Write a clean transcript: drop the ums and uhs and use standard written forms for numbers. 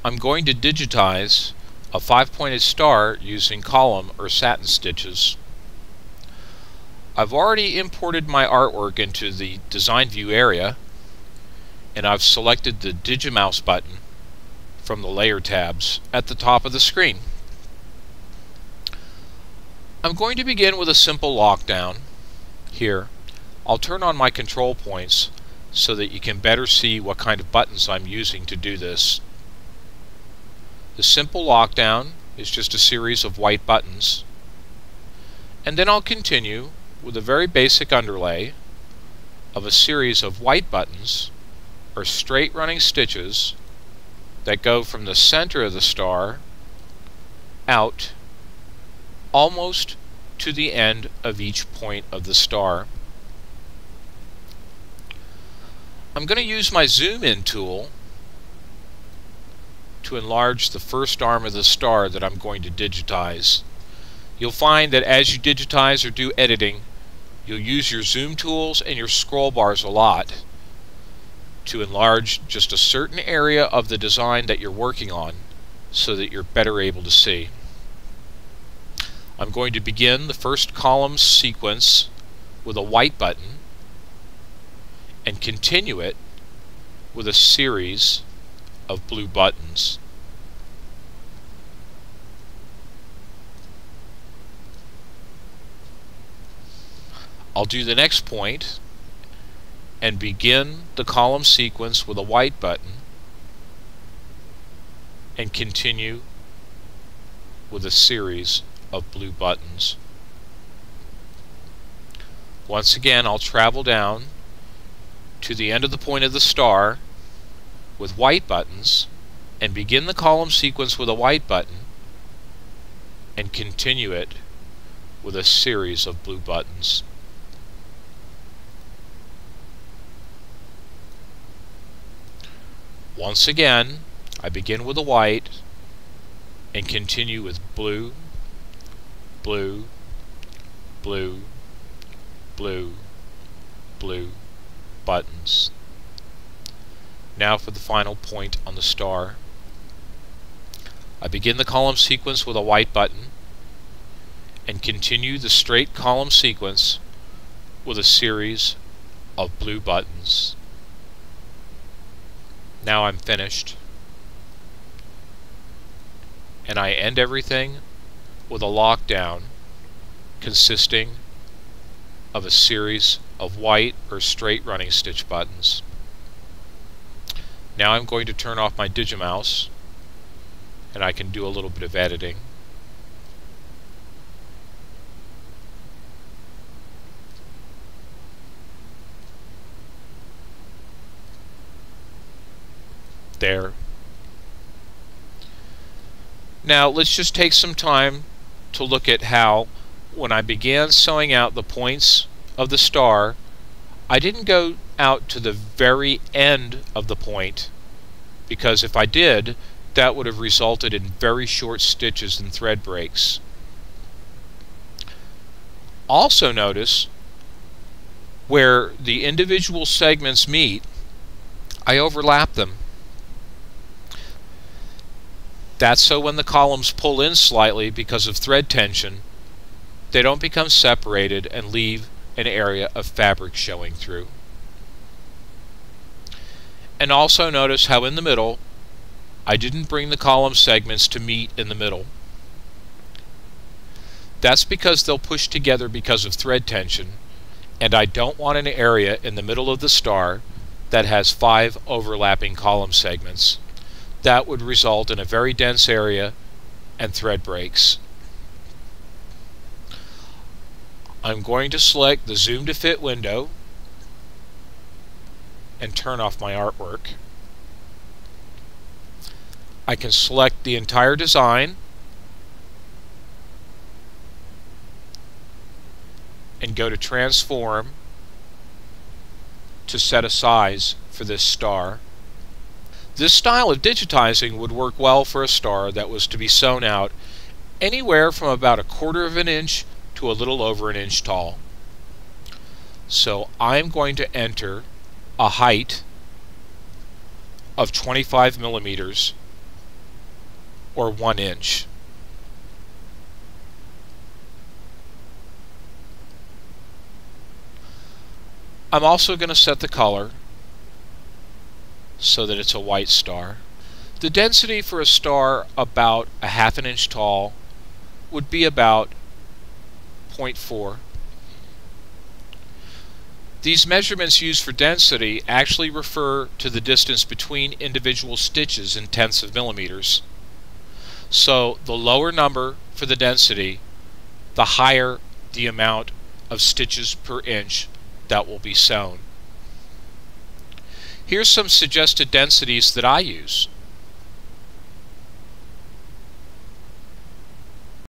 I'm going to digitize a 5-pointed star using column or satin stitches. I've already imported my artwork into the design view area, and I've selected the Digimouse button from the layer tabs at the top of the screen. I'm going to begin with a simple lockdown. Here, I'll turn on my control points so that you can better see what kind of buttons I'm using to do this. The simple lockdown is just a series of white buttons, and then I'll continue with a very basic underlay of a series of white buttons or straight running stitches that go from the center of the star out almost to the end of each point of the star. I'm going to use my zoom in tool to enlarge the first arm of the star that I'm going to digitize. You'll find that as you digitize or do editing, you'll use your zoom tools and your scroll bars a lot to enlarge just a certain area of the design that you're working on so that you're better able to see. I'm going to begin the first column sequence with a white button and continue it with a series of blue buttons. I'll do the next point and begin the column sequence with a white button and continue with a series of blue buttons. Once again, I'll travel down to the end of the point of the star with white buttons and begin the column sequence with a white button and continue it with a series of blue buttons. Once again, I begin with a white and continue with blue, blue, blue, blue, blue buttons. Now for the final point on the star. I begin the column sequence with a white button and continue the straight column sequence with a series of blue buttons. Now I'm finished, and I end everything with a lockdown consisting of a series of white or straight running stitch buttons. Now I'm going to turn off my Digimouse and I can do a little bit of editing. There. Now let's just take some time to look at how, when I began sewing out the points of the star, I didn't go out to the very end of the point, because if I did, that would have resulted in very short stitches and thread breaks. Also notice where the individual segments meet, I overlap them. That's so when the columns pull in slightly because of thread tension, they don't become separated and leave an area of fabric showing through. And also notice how in the middle, I didn't bring the column segments to meet in the middle. That's because they'll push together because of thread tension, and I don't want an area in the middle of the star that has 5 overlapping column segments. That would result in a very dense area and thread breaks. I'm going to select the Zoom to Fit window and turn off my artwork. I can select the entire design and go to Transform to set a size for this star. This style of digitizing would work well for a star that was to be sewn out anywhere from about 1/4 of an inch to a little over an inch tall. So I'm going to enter a height of 25 millimeters or 1 inch. I'm also going to set the color so that it's a white star. The density for a star about a half an inch tall would be about 0.4. These measurements used for density actually refer to the distance between individual stitches in tenths of millimeters. So the lower number for the density, the higher the amount of stitches per inch that will be sewn. Here's some suggested densities that I use.